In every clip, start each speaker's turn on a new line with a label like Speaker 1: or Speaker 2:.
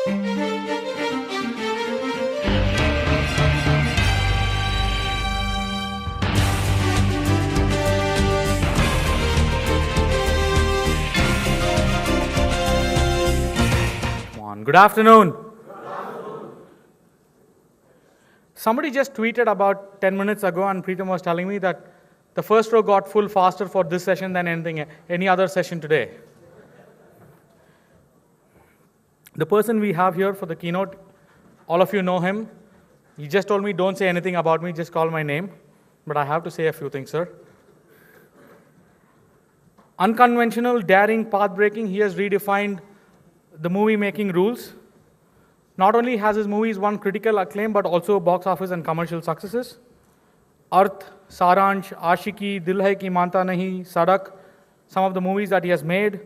Speaker 1: Good afternoon. Somebody just tweeted about 10 minutes ago, and Preetam was telling me that the first row got full faster for this session than any other session today. The person we have here for the keynote, all of you know him. He just told me, don't say anything about me, just call my name. But I have to say a few things, sir. Unconventional, daring, path-breaking, he has redefined the movie-making rules. Not only has his movies won critical acclaim, but also box office and commercial successes. Arth, Saransh, Ashiki, Dil Hai Ki Manta Nahi, Sadak, some of the movies that he has made.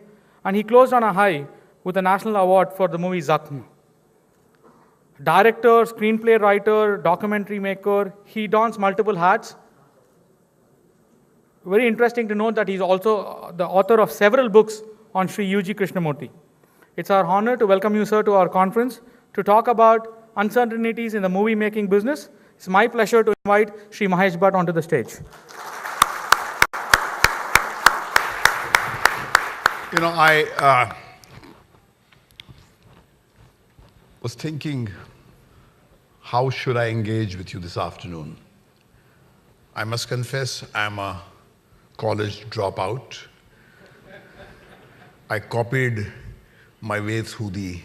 Speaker 1: And he closed on a high with a national award for the movie Zakhm. Director, screenplay writer, documentary maker, he dons multiple hats. Very interesting to note that he's also the author of several books on Sri U.G. Krishnamurti. It's our honor to welcome you, sir, to our conference to talk about uncertainties in the movie-making business. It's my pleasure to invite Sri Mahesh Bhatt onto the stage.
Speaker 2: You know, I was thinking, how should I engage with you this afternoon? I must confess, I'm a college dropout. I copied my way through the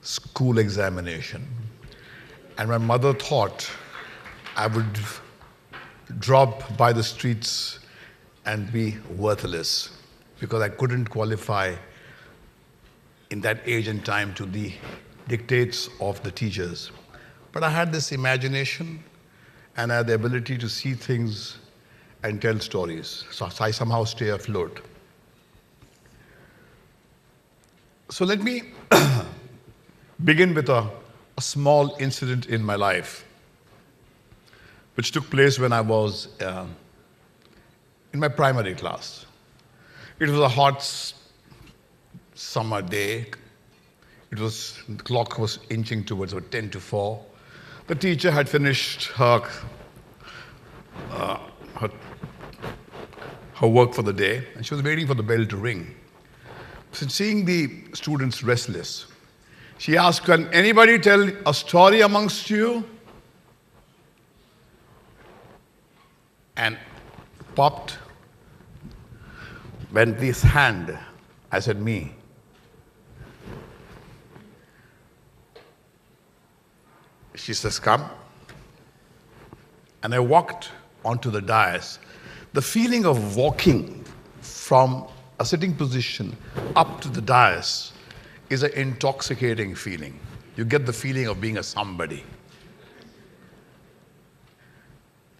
Speaker 2: school examination. And my mother thought I would drop by the streets and be worthless because I couldn't qualify in that age and time to the dictates of the teachers. But I had this imagination and I had the ability to see things and tell stories. So I somehow stay afloat. So let me begin with a small incident in my life, which took place when I was in my primary class. It was a hot summer day. The clock was inching towards about 10 to 4. The teacher had finished her work for the day, and she was waiting for the bell to ring. So seeing the students restless, she asked, can anybody tell a story amongst you? And popped went this hand. I said, me. She says, come. And I walked onto the dais. The feeling of walking from a sitting position up to the dais is an intoxicating feeling. You get the feeling of being a somebody.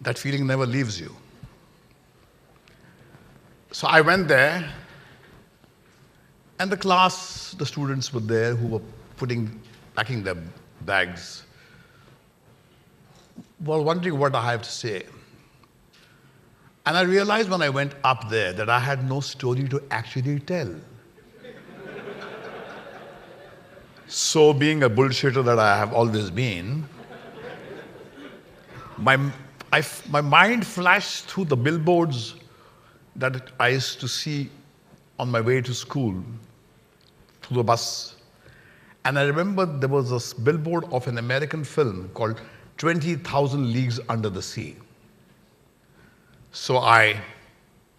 Speaker 2: That feeling never leaves you. So I went there, and the students were there who were packing their bags, were wondering what I have to say. And I realized when I went up there that I had no story to actually tell. So being a bullshitter that I have always been, my mind flashed through the billboards that I used to see on my way to school, through the bus. And I remember there was this billboard of an American film called 20,000 Leagues Under the Sea. So I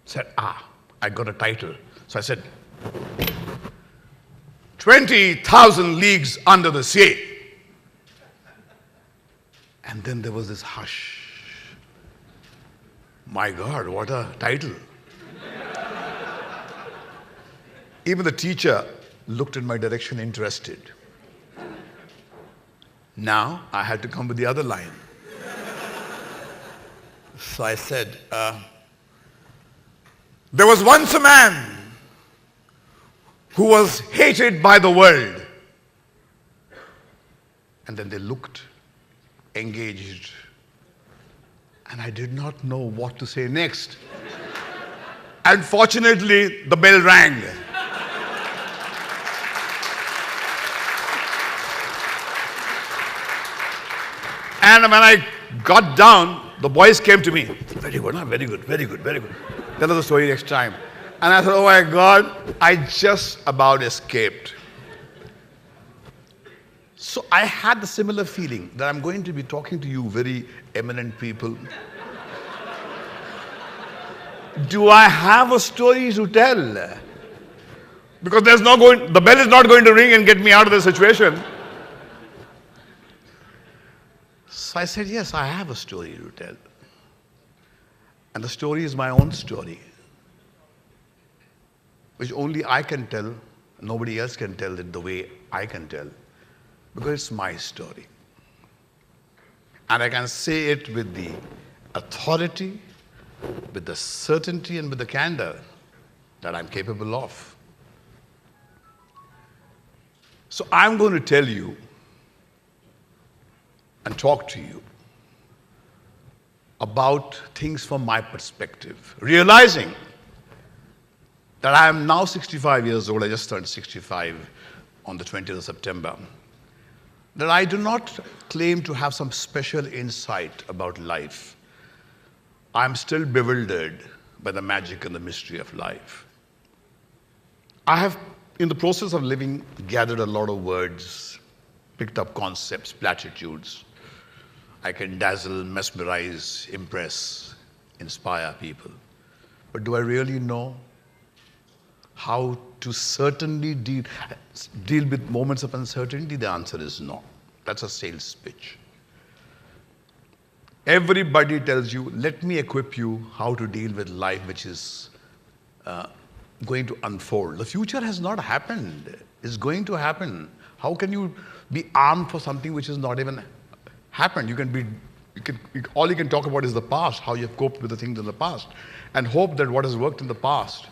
Speaker 2: said, I got a title. So I said, 20,000 Leagues Under the Sea. And then there was this hush. My God, what a title. Even the teacher looked in my direction interested. Now I had to come with the other line. So I said, there was once a man who was hated by the world. And then they looked engaged. And I did not know what to say next. And fortunately, the bell rang. And when I got down, the boys came to me. Very good, huh? Very good, very good, very good. Tell us the story next time. And I thought, oh my God, I just about escaped. So I had the similar feeling that I'm going to be talking to you very eminent people. Do I have a story to tell? Because the bell is not going to ring and get me out of the situation. So I said, yes, I have a story to tell. And the story is my own story, which only I can tell. Nobody else can tell it the way I can tell, because it's my story. And I can say it with the authority, with the certainty, and with the candor that I'm capable of. So I'm going to tell you and talk to you about things from my perspective, realizing that I am now 65 years old. I just turned 65 on the 20th of September. That I do not claim to have some special insight about life. I'm still bewildered by the magic and the mystery of life. I have, in the process of living, gathered a lot of words, picked up concepts, platitudes. I can dazzle, mesmerize, impress, inspire people. But do I really know how to certainly deal with moments of uncertainty? The answer is no. That's a sales pitch. Everybody tells you, let me equip you how to deal with life which is going to unfold. The future has not happened. It's going to happen. How can you be armed for something which has not even happened? All you can talk about is the past, how you have coped with the things in the past, and hope that what has worked in the past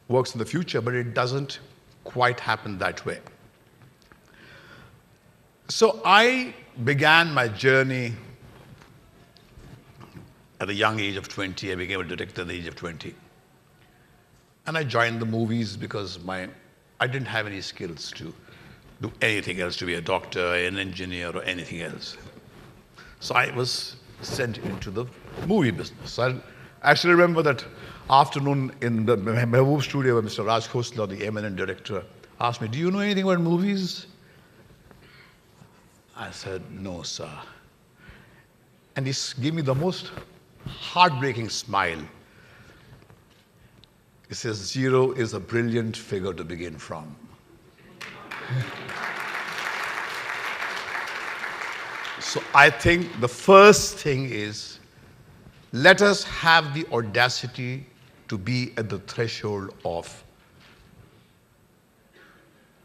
Speaker 2: works in the future, but it doesn't quite happen that way. So I began my journey at a young age of 20. I became a director at the age of 20. And I joined the movies because I didn't have any skills to do anything else, to be a doctor, an engineer, or anything else. So I was sent into the movie business. I actually remember that afternoon in the Mehboob studio where Mr. Raj Khosla, the eminent director, asked me, do you know anything about movies? I said, no, sir. And he gave me the most heartbreaking smile. He says, 0 is a brilliant figure to begin from. So I think the first thing is, let us have the audacity to be at the threshold of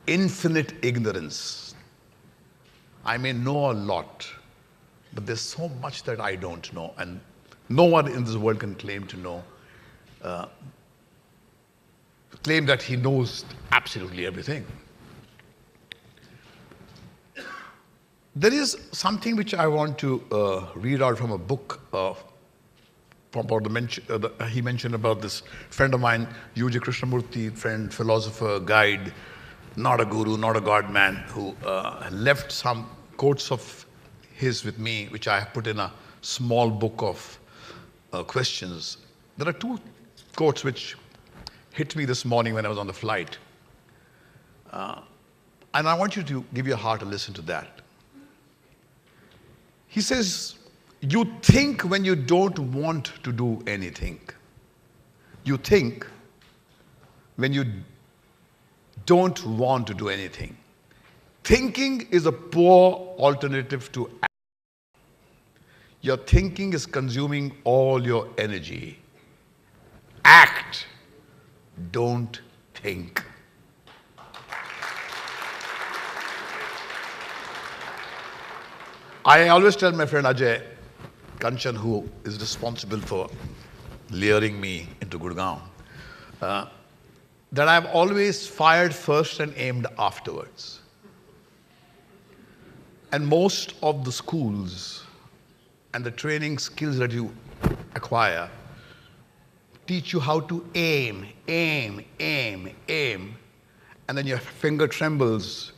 Speaker 2: infinite ignorance. I may know a lot, but there's so much that I don't know, and no one in this world can claim to know, claim that he knows absolutely everything. There is something which I want to read out from a book he mentioned about this friend of mine, U.G. Krishnamurti, friend, philosopher, guide, not a guru, not a God man, who left some quotes of his with me, which I have put in a small book of questions. There are 2 quotes which hit me this morning when I was on the flight. And I want you to give your heart a listen to that. He says, you think when you don't want to do anything. You think when you don't want to do anything. Thinking is a poor alternative to action. Your thinking is consuming all your energy. Act. Don't think. I always tell my friend Ajay Kanchan, who is responsible for luring me into Gurgaon, that I've always fired first and aimed afterwards. And most of the schools and the training skills that you acquire teach you how to aim, and then your finger trembles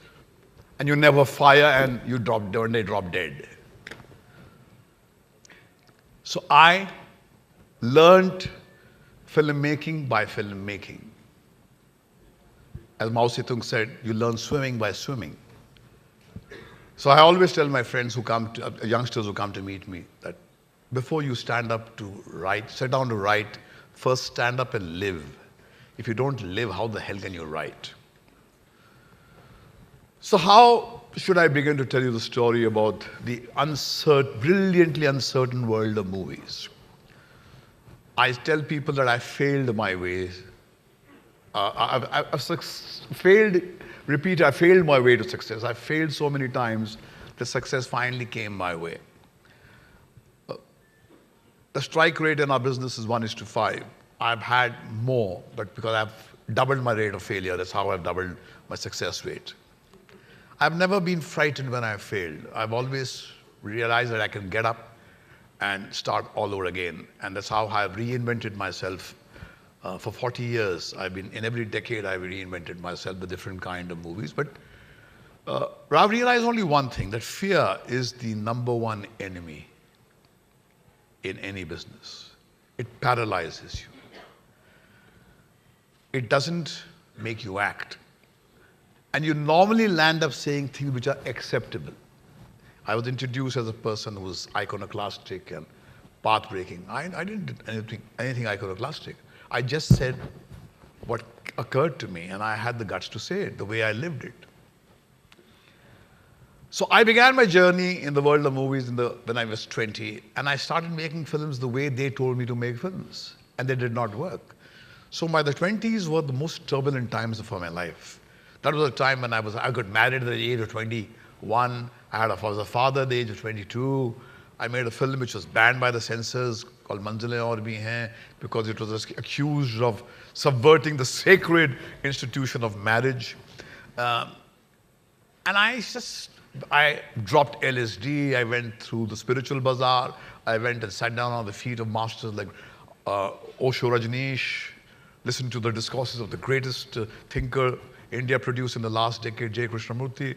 Speaker 2: and you never fire and you drop dead. So I learned filmmaking by filmmaking. As Mao Zedong said, you learn swimming by swimming. So I always tell my friends who come to, youngsters who come to meet me, that before you stand up to write, sit down to write, first stand up and live. If you don't live, how the hell can you write? So how should I begin to tell you the story about the brilliantly uncertain world of movies? I tell people that I failed my ways. I failed my way to success. I failed so many times that success finally came my way. The strike rate in our business is 1:5. I've had more, but because I've doubled my rate of failure, that's how I've doubled my success rate. I've never been frightened when I've failed. I've always realized that I can get up and start all over again. And that's how I've reinvented myself. For 40 years, in every decade, I've reinvented myself with different kind of movies. But I've realized only one thing, that fear is the number one enemy in any business. It paralyzes you. It doesn't make you act. And you normally land up saying things which are acceptable. I was introduced as a person who was iconoclastic and path-breaking. I didn't do anything iconoclastic. I just said what occurred to me, and I had the guts to say it, the way I lived it. So I began my journey in the world of movies when I was 20, and I started making films the way they told me to make films, and they did not work. So my 20s were the most turbulent times of my life. That was a time when I got married at the age of 21. I was a father at the age of 22. I made a film which was banned by the censors called Manzile Aur Bhi Hain because it was accused of subverting the sacred institution of marriage. And I dropped LSD. I went through the spiritual bazaar. I went and sat down on the feet of masters like Osho Rajneesh, listened to the discourses of the greatest thinker India produced in the last decade, J. Krishnamurti.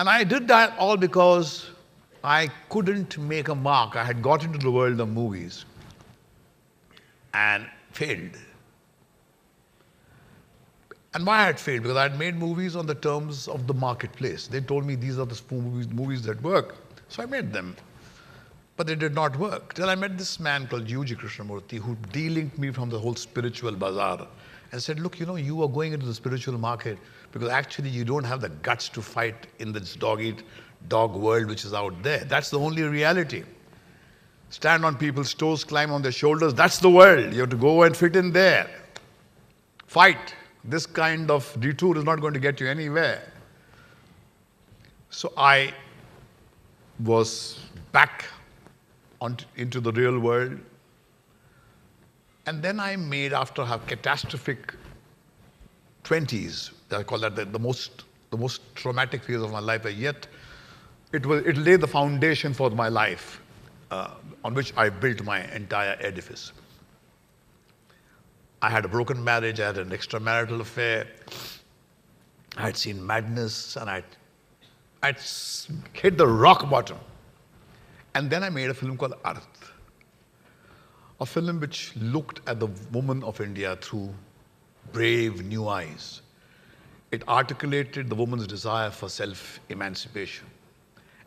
Speaker 2: And I did that all because I couldn't make a mark. I had got into the world of movies and failed. And why I had failed? Because I had made movies on the terms of the marketplace. They told me these are the movies that work. So I made them. But they did not work. Till I met this man called J. Krishnamurti who de-linked me from the whole spiritual bazaar and said, look, you are going into the spiritual market because actually you don't have the guts to fight in this dog-eat-dog world which is out there. That's the only reality. Stand on people's toes, climb on their shoulders. That's the world. You have to go and fit in there. Fight. This kind of detour is not going to get you anywhere. So I was back into the real world. And then I made, after a catastrophic 20s, I call that the most traumatic phase of my life, but yet it laid the foundation for my life on which I built my entire edifice. I had a broken marriage, I had an extramarital affair, I had seen madness, and I'd hit the rock bottom. And then I made a film called Arth, a film which looked at the woman of India through brave new eyes. It articulated the woman's desire for self-emancipation.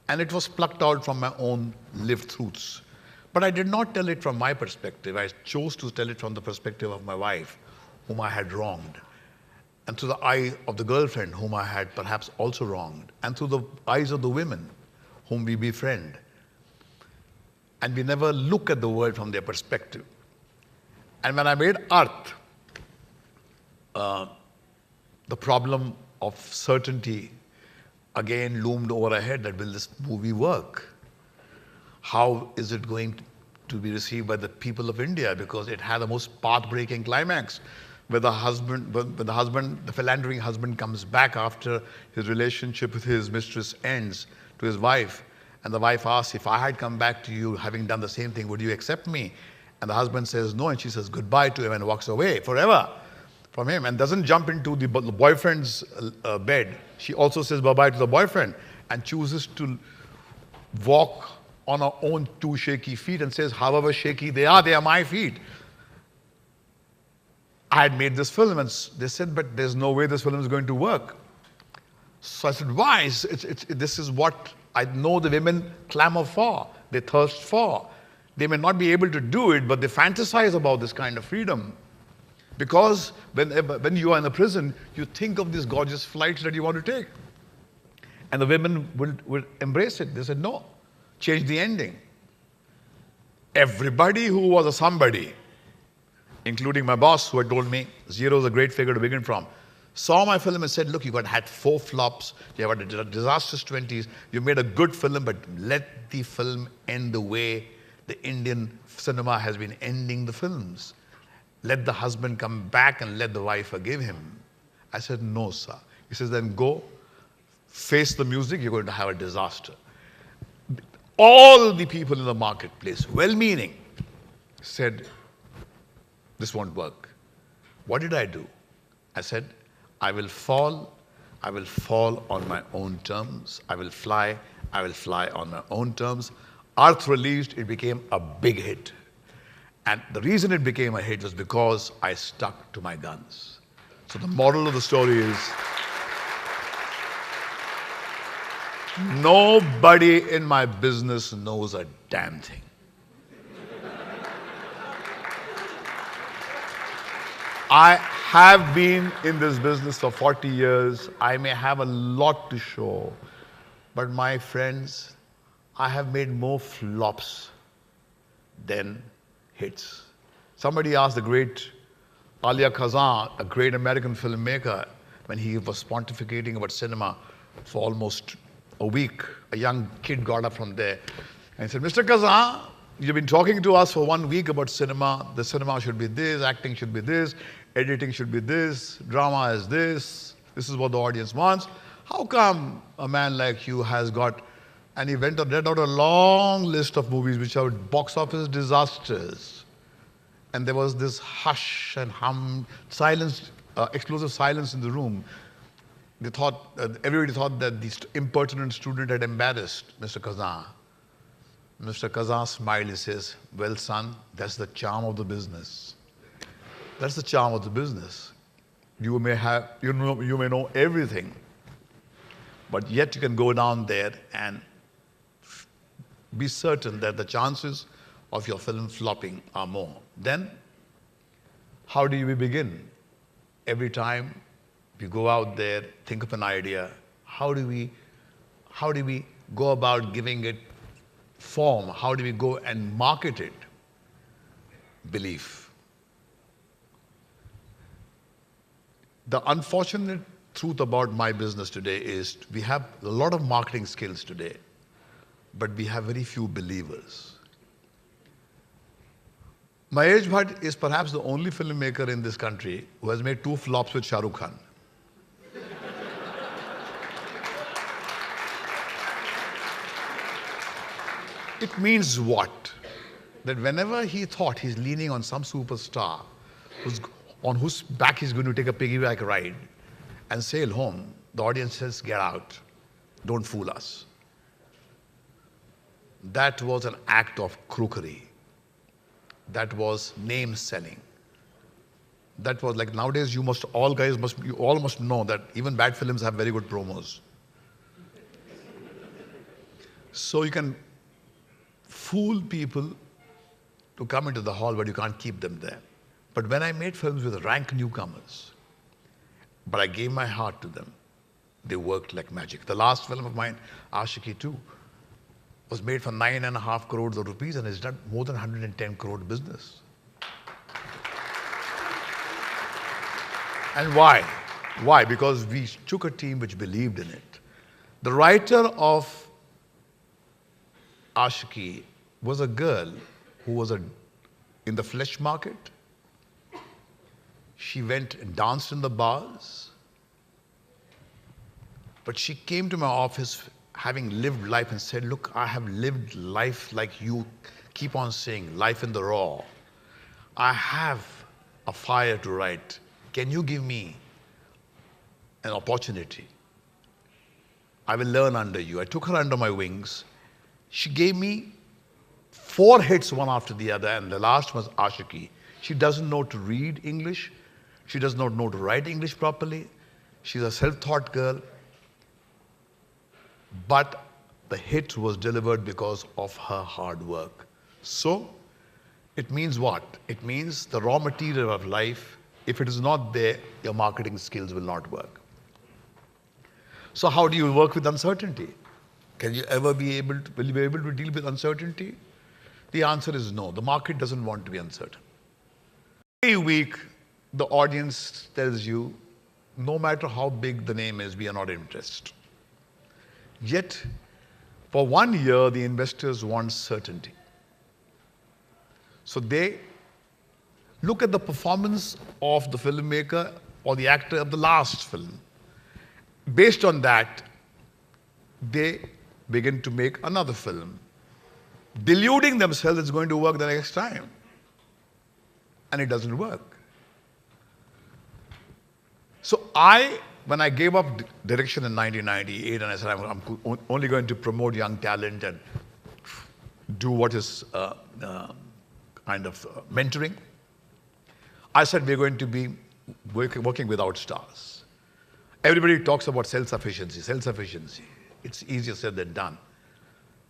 Speaker 2: And it was plucked out from my own lived truths. But I did not tell it from my perspective. I chose to tell it from the perspective of my wife, whom I had wronged, and through the eye of the girlfriend, whom I had perhaps also wronged, and through the eyes of the women, whom we befriend. And we never look at the world from their perspective. And when I made Arth, the problem of certainty again loomed over our head, that will this movie work? How is it going to be received by the people of India? Because it had the most path-breaking climax, where the philandering husband comes back after his relationship with his mistress ends to his wife. And the wife asks, if I had come back to you having done the same thing, would you accept me? And the husband says no, and she says goodbye to him and walks away forever from him and doesn't jump into the boyfriend's bed. She also says bye-bye to the boyfriend and chooses to walk on our own two shaky feet and says, however shaky they are my feet. I had made this film and they said, but there's no way this film is going to work. So I said, why? This is what I know the women clamor for, they thirst for. They may not be able to do it, but they fantasize about this kind of freedom. Because when you are in a prison, you think of these gorgeous flights that you want to take. And the women would embrace it. They said, no, change the ending. Everybody who was a somebody, including my boss who had told me zero is a great figure to begin from, saw my film and said, look, you've had 4 flops, you have had a disastrous 20s, you made a good film, but let the film end the way the Indian cinema has been ending the films. Let the husband come back and let the wife forgive him. I said, no, sir. He says, then go, face the music, you're going to have a disaster. All the people in the marketplace, well-meaning, said, this won't work. What did I do? I said, I will fall on my own terms. I will fly on my own terms. Earth released, it became a big hit. And the reason it became a hit was because I stuck to my guns. So the moral of the story is, nobody in my business knows a damn thing. I have been in this business for 40 years. I may have a lot to show. But my friends, I have made more flops than hits. Somebody asked the great Alia Kazan, a great American filmmaker, when he was pontificating about cinema for almost a week, a young kid got up from there and said, Mr. Kazan, you've been talking to us for 1 week about cinema. The cinema should be this, acting should be this, editing should be this, drama is this is what the audience wants. How come a man like you has got, and he went and read out a long list of movies which are box office disasters. And there was this hush and hum, silence, explosive silence in the room. They thought, everybody thought that the impertinent student had embarrassed Mr. Kazan. Mr. Kazan smiled, he says, well, son, that's the charm of the business. That's the charm of the business. You may know everything, but yet you can go down there and be certain that the chances of your film flopping are more. Then, how do we begin? Every time we go out there, think of an idea, how do we go about giving it form? How do we go and market it? Belief. The unfortunate truth about my business today is we have a lot of marketing skills today, but we have very few believers. Mahesh Bhatt is perhaps the only filmmaker in this country who has made 2 flops with Shah Rukh Khan. It means what? That whenever he thought he's leaning on some superstar on whose back he's going to take a piggyback ride and sail home, the audience says, get out, don't fool us. That was an act of crookery. That was name selling. That was like nowadays you all must know that even bad films have very good promos. So you can fool people to come into the hall, but you can't keep them there. But when I made films with rank newcomers, but I gave my heart to them, they worked like magic. The last film of mine, Ashiki 2, was made for 9.5 crores of rupees and has done more than 110 crore business. And why? Why? Because we took a team which believed in it. The writer of Ashiki was a girl who was in the flesh market. She went and danced in the bars. But she came to my office having lived life and said, look, I have lived life like you keep on saying, life in the raw. I have a fire to write. Can you give me an opportunity? I will learn under you. I took her under my wings. She gave me 4 hits one after the other, and the last was Ashiki. She doesn't know to read English. She does not know to write English properly. She's a self-taught girl. But the hit was delivered because of her hard work. So, it means what? It means the raw material of life, if it is not there, your marketing skills will not work. So how do you work with uncertainty? Can you ever be able to, will you be able to deal with uncertainty? The answer is no. The market doesn't want to be uncertain. Every week, the audience tells you, no matter how big the name is, we are not interested. Yet, for 1 year, the investors want certainty. So they look at the performance of the filmmaker or the actor of the last film. Based on that, they begin to make another film, deluding themselves it's going to work the next time. And it doesn't work. So when I gave up direction in 1998 and I said I'm only going to promote young talent and do what is mentoring, I said we're going to be working without stars. Everybody talks about self-sufficiency, self-sufficiency. It's easier said than done.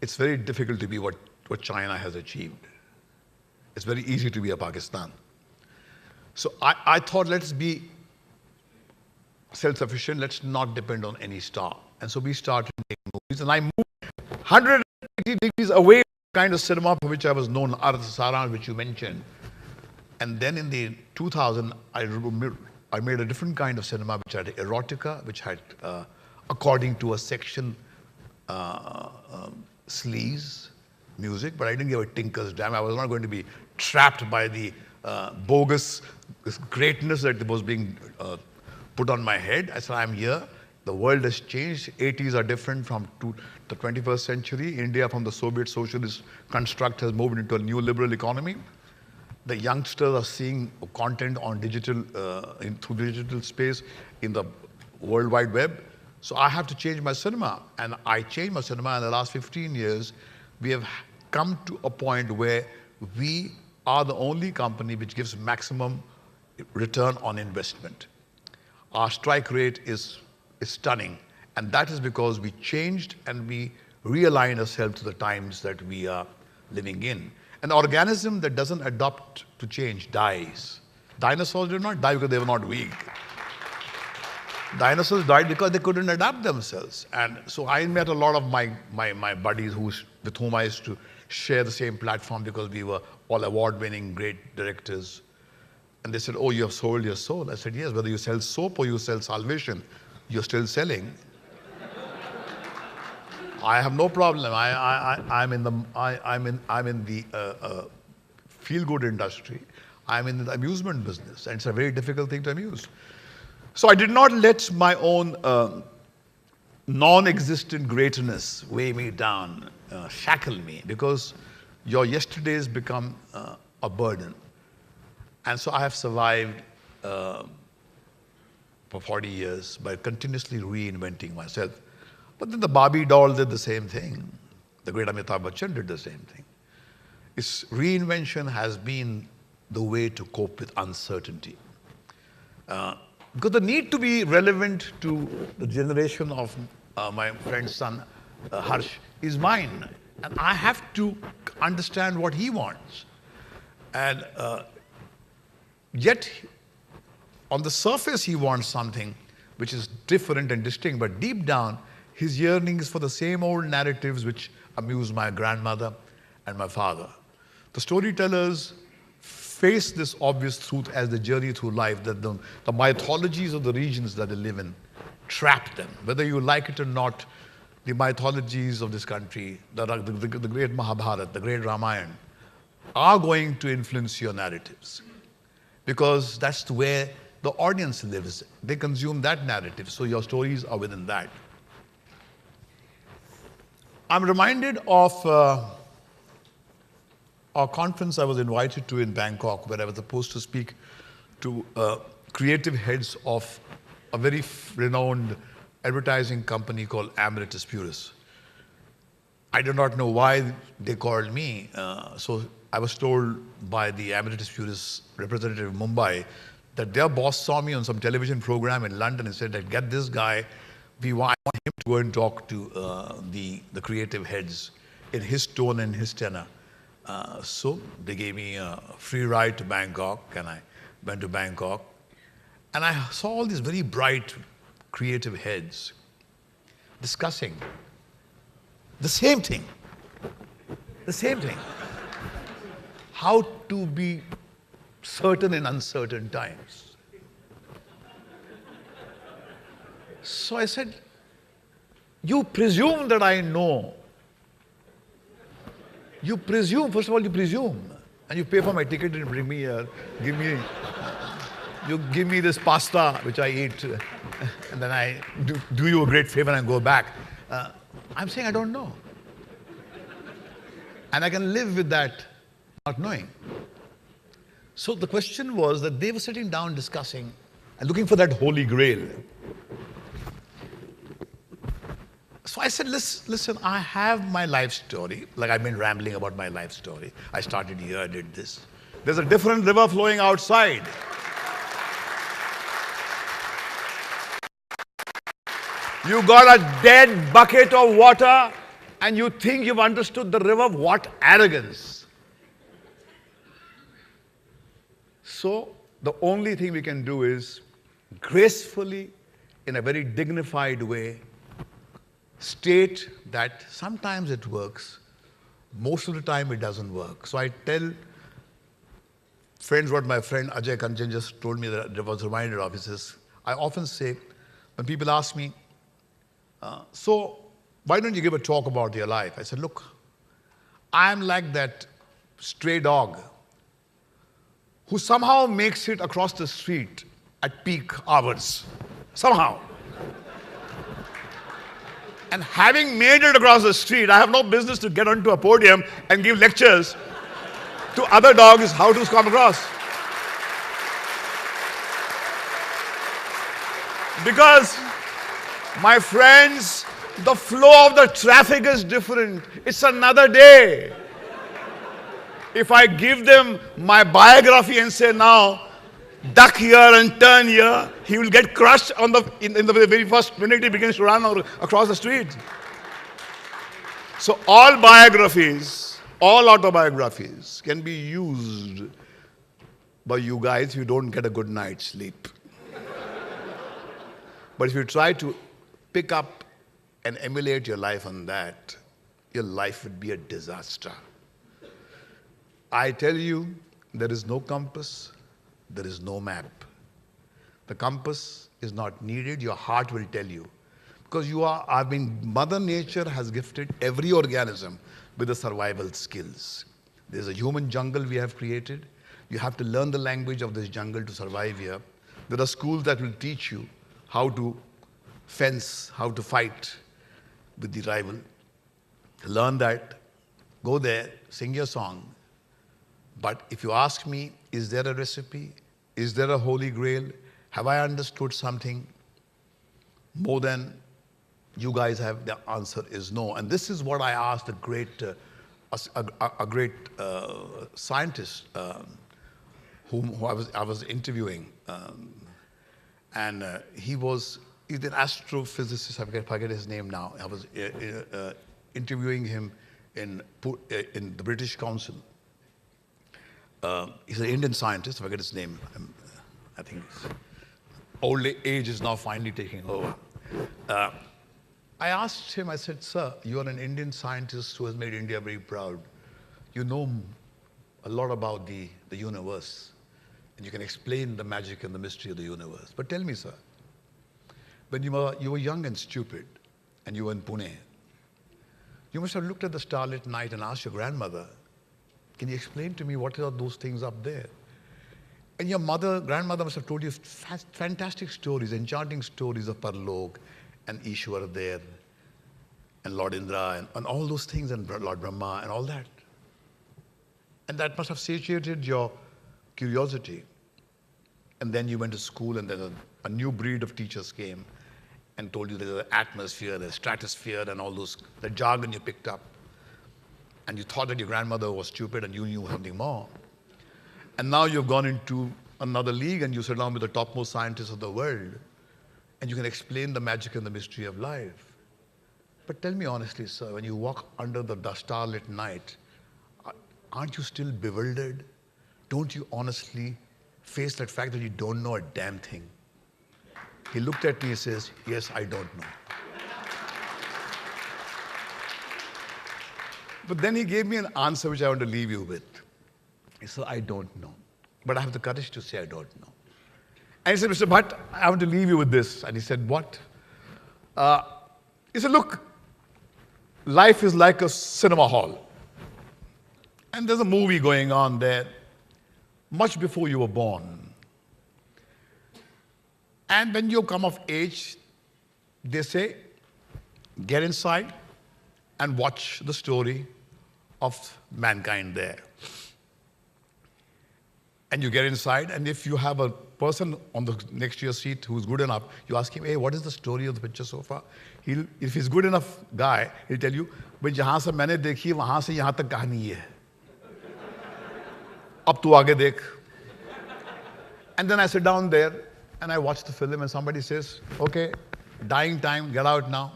Speaker 2: It's very difficult to be what China has achieved. It's very easy to be a Pakistan. So I thought, let's be self-sufficient, let's not depend on any star. And so we started making movies, and I moved 180 degrees away from the kind of cinema for which I was known, Arth Saran, which you mentioned. And then in the 2000, I made a different kind of cinema, which had erotica, which had, according to a section, sleaze music, but I didn't give a tinker's damn. I was not going to be trapped by the bogus greatness that was being put on my head. I said, I'm here. The world has changed. 80s are different from the 21st century. India, from the Soviet socialist construct, has moved into a new liberal economy. The youngsters are seeing content on digital, through digital space in the World Wide Web. So I have to change my cinema. And I changed my cinema. In the last 15 years, we have come to a point where we are the only company which gives maximum return on investment. Our strike rate is stunning. And that is because we changed and we realigned ourselves to the times that we are living in. An organism that doesn't adapt to change dies. Dinosaurs did not die because they were not weak. Dinosaurs died because they couldn't adapt themselves. And so I met a lot of my buddies with whom I used to share the same platform because we were all award-winning great directors. And they said, oh, you have sold your soul. I said, yes, whether you sell soap or you sell salvation, you're still selling. I have no problem. I'm in the feel-good industry. I'm in the amusement business, and it's a very difficult thing to amuse. So I did not let my own non-existent greatness weigh me down, shackle me, because your yesterdays become a burden. And so I have survived for 40 years by continuously reinventing myself. But then the Barbie doll did the same thing. The great Amitabh Bachchan did the same thing. Its reinvention has been the way to cope with uncertainty. Because the need to be relevant to the generation of my friend's son, Harsh, is mine. And I have to understand what he wants. And yet, on the surface, he wants something which is different and distinct, but deep down, his yearning is for the same old narratives which amused my grandmother and my father. The storytellers face this obvious truth as the journey through life, that the mythologies of the regions that they live in trap them. Whether you like it or not, the mythologies of this country, the great Mahabharata, the great Ramayana, are going to influence your narratives. Because that's where the audience lives. They consume that narrative, so your stories are within that. I'm reminded of a conference I was invited to in Bangkok, where I was supposed to speak to creative heads of a very renowned advertising company called Emeritus Puris. I do not know why they called me. So I was told by the Emeritus Juris representative of Mumbai that their boss saw me on some television program in London and said that get this guy, I want him to go and talk to the creative heads in his tone and his tenor. So they gave me a free ride to Bangkok, and I went to Bangkok. And I saw all these very bright creative heads discussing the same thing. The same thing. How to be certain in uncertain times. So I said, you presume that I know. You presume, first of all, you presume. And you pay for my ticket and bring me here. You give me this pasta, which I eat, and then I do you a great favor and go back. I'm saying I don't know. And I can live with that not knowing. So the question was that they were sitting down discussing and looking for that holy grail. So I said, listen, I have my life story. Like I've been rambling about my life story. I started here, I did this. There's a different river flowing outside. You got a dead bucket of water and you think you've understood the river. What arrogance. So the only thing we can do is gracefully, in a very dignified way, state that sometimes it works, most of the time it doesn't work. So I tell friends what my friend Ajay Kanchan just told me that I was reminded of. He says, I often say, when people ask me, so why don't you give a talk about your life? I said, look, I'm like that stray dog who somehow makes it across the street at peak hours. Somehow. And having made it across the street, I have no business to get onto a podium and give lectures to other dogs how to come across. Because, my friends, the flow of the traffic is different. It's another day. If I give them my biography and say now, duck here and turn here, he will get crushed in the very first minute he begins to run across the street. So all biographies, all autobiographies can be used by you guys if you don't get a good night's sleep. But if you try to pick up and emulate your life on that, your life would be a disaster. I tell you, there is no compass, there is no map. The compass is not needed, your heart will tell you. Because Mother Nature has gifted every organism with the survival skills. There's a human jungle we have created. You have to learn the language of this jungle to survive here. There are schools that will teach you how to fence, how to fight with the rival. Learn that, go there, sing your song. But if you ask me, is there a recipe? Is there a holy grail? Have I understood something more than you guys have? The answer is no. And this is what I asked a great scientist whom I was interviewing. He's an astrophysicist, I forget his name now. I was interviewing him in the British Council. He's an Indian scientist, I forget his name. I think old age is now finally taking over. I asked him, I said, sir, you are an Indian scientist who has made India very proud. You know a lot about the universe, and you can explain the magic and the mystery of the universe. But tell me, sir, when you were young and stupid, and you were in Pune, you must have looked at the starlit night and asked your grandmother, can you explain to me what are those things up there? And your grandmother must have told you fantastic stories, enchanting stories of Parlok and Ishwar there, and Lord Indra, and all those things, and Lord Brahma, and all that. And that must have satiated your curiosity. And then you went to school, and then a new breed of teachers came and told you there's an atmosphere, there's stratosphere, and all those, the jargon you picked up. and you thought that your grandmother was stupid and you knew something more. And now you've gone into another league and you sit down with the topmost scientists of the world and you can explain the magic and the mystery of life. But tell me honestly, sir, when you walk under the starlit night, aren't you still bewildered? Don't you honestly face that fact that you don't know a damn thing? He looked at me and says, yes, I don't know. But then he gave me an answer which I want to leave you with. He said, I don't know. But I have the courage to say I don't know. And he said, Mr. Bhatt, I want to leave you with this. And he said, what? He said, look, life is like a cinema hall. And there's a movie going on there much before you were born. And when you come of age, they say, get inside and watch the story of mankind there. And you get inside, and if you have a person on the next to your seat who's good enough, you ask him, hey, what is the story of the picture so far? If he's good enough guy, he'll tell you, bhai jahan se maine dekhi, wahan se yahan tak kahani ye hai. Ab tu aage dekh. And then I sit down there, and I watch the film, and somebody says, okay, dying time, get out now,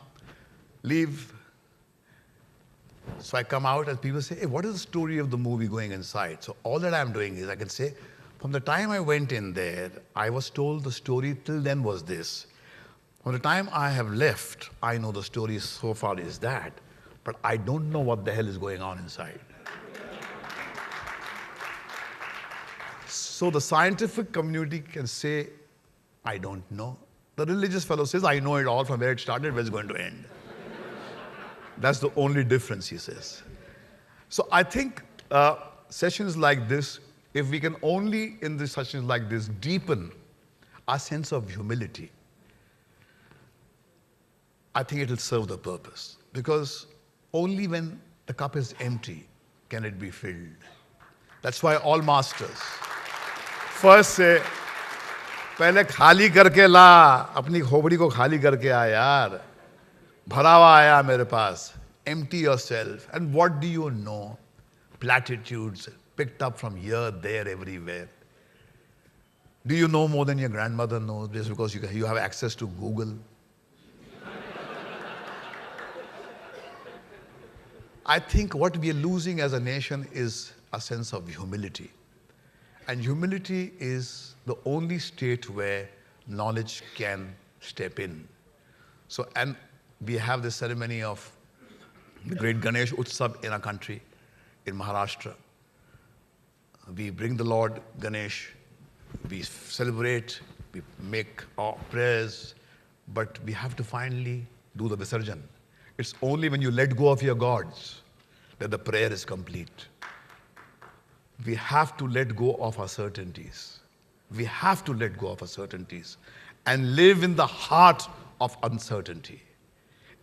Speaker 2: leave. So I come out and people say, hey, what is the story of the movie going inside? So all that I'm doing is I can say, from the time I went in there, I was told the story till then was this. From the time I have left, I know the story so far is that, but I don't know what the hell is going on inside. So the scientific community can say, I don't know. The religious fellow says, I know it all from where it started, where it's going to end. That's the only difference, he says. So I think sessions like this, if we can only in these sessions like this deepen our sense of humility, I think it will serve the purpose. Because only when the cup is empty can it be filled. That's why all masters first say, पहले खाली करके ला, अपनी खोपड़ी को खाली करके आ यार. भरा हुआ आया मेरे पास. Empty yourself. And what do you know? Platitudes picked up from here, there, everywhere. Do you know more than your grandmother knows just because you have access to Google? I think what we are losing as a nation is a sense of humility. And humility is the only state where knowledge can step in. So, and we have this ceremony of the great Ganesh Utsav in our country, in Maharashtra. We bring the Lord Ganesh, we celebrate, we make our prayers, but we have to finally do the Visarjan. It's only when you let go of your gods that the prayer is complete. We have to let go of our certainties. We have to let go of our certainties and live in the heart of uncertainty.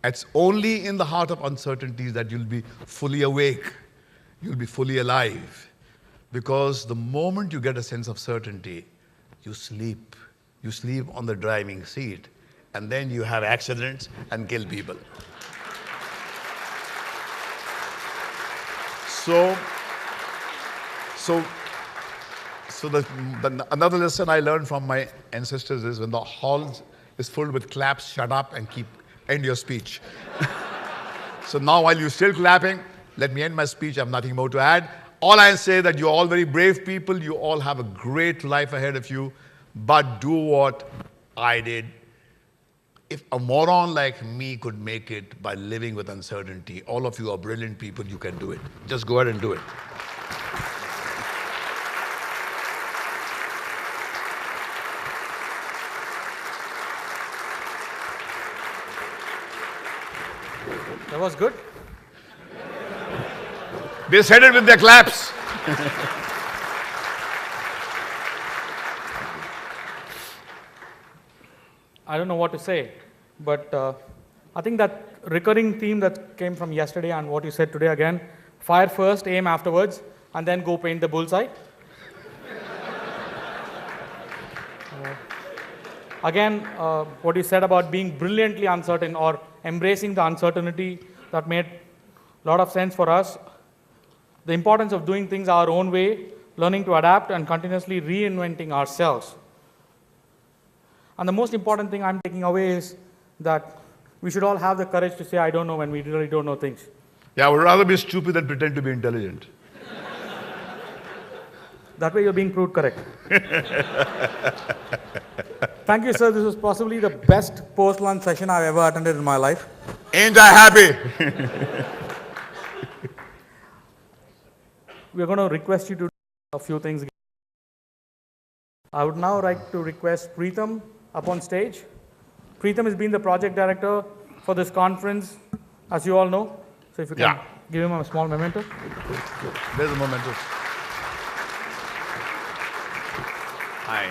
Speaker 2: It's only in the heart of uncertainties that you'll be fully awake, you'll be fully alive. Because the moment you get a sense of certainty, you sleep. You sleep on the driving seat, and then you have accidents and kill people. So another lesson I learned from my ancestors is when the hall is filled with claps, shut up and end your speech. So now while you're still clapping, let me end my speech. I have nothing more to add. All I say that you're all very brave people. You all have a great life ahead of you. But do what I did. If a moron like me could make it by living with uncertainty, all of you are brilliant people. You can do it. Just go ahead and do it.
Speaker 1: That was good.
Speaker 2: They said it with their claps.
Speaker 1: I don't know what to say, but I think that recurring theme that came from yesterday and what you said today again, fire first, aim afterwards, and then go paint the bullseye. Again, what you said about being brilliantly uncertain or embracing the uncertainty, that made a lot of sense for us. the importance of doing things our own way, learning to adapt, and continuously reinventing ourselves. And the most important thing I'm taking away is that we should all have the courage to say, I don't know, when we really don't know things.
Speaker 2: Yeah, I would rather be stupid than pretend to be intelligent.
Speaker 1: That way you're being proved correct. Thank you, sir. This was possibly the best post-lunch session I've ever attended in my life.
Speaker 2: Ain't I happy?
Speaker 1: We're going to request you to do a few things. I would now like to request Preetham up on stage. Preetham has been the project director for this conference, as you all know. So if you can give him a small memento.
Speaker 2: There's a memento. Hi.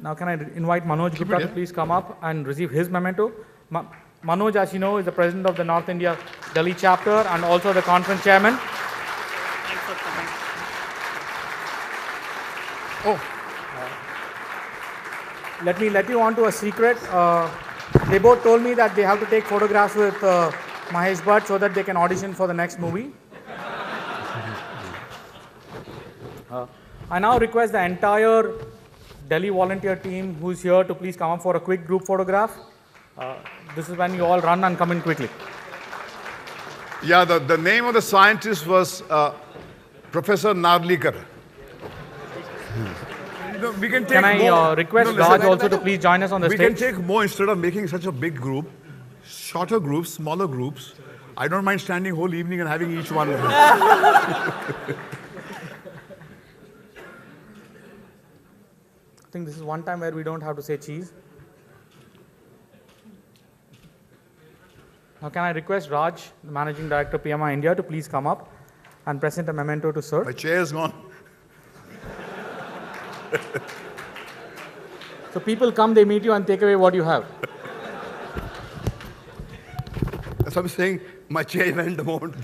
Speaker 1: Now can I invite Manoj Gupta to please come up and receive his memento. Manoj, as you know, is the president of the North India Delhi chapter and also the conference chairman.
Speaker 3: Thanks for coming.
Speaker 1: Let me let you on to a secret. They both told me that they have to take photographs with Mahesh Bhatt so that they can audition for the next movie. I now request the entire Delhi volunteer team who's here to please come up for a quick group photograph. This is when you all run and come in quickly.
Speaker 2: Yeah, the name of the scientist was Professor Narlikar. We can take
Speaker 1: Can I request Raj also to please join us on the
Speaker 2: we
Speaker 1: stage?
Speaker 2: can take more instead of making such a big group, shorter groups, smaller groups. I don't mind standing whole evening and having each one.
Speaker 1: I think this is one time where we don't have to say cheese. Now can I request Raj, the Managing Director, PMI India, to please come up and present a memento to sir.
Speaker 2: My chair is gone.
Speaker 1: So people come, they meet you and take away what you have.
Speaker 2: That's what I'm saying. My chair went the moment.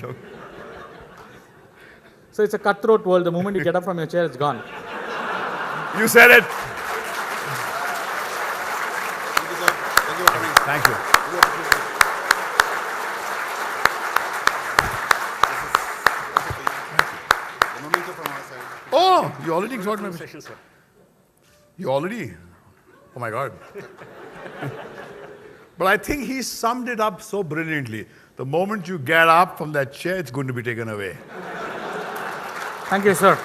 Speaker 1: So it's a cutthroat world. The moment you get up from your chair, it's gone.
Speaker 2: You said it.
Speaker 4: Thank you, sir. Thank you for coming.
Speaker 2: Thank you.
Speaker 4: The memento from our side.
Speaker 2: Oh, you already got my
Speaker 4: Session, sir.
Speaker 2: You already? Oh my God. But I think he summed it up so brilliantly. The moment you get up from that chair, it's going to be taken away.
Speaker 1: Thank you, sir.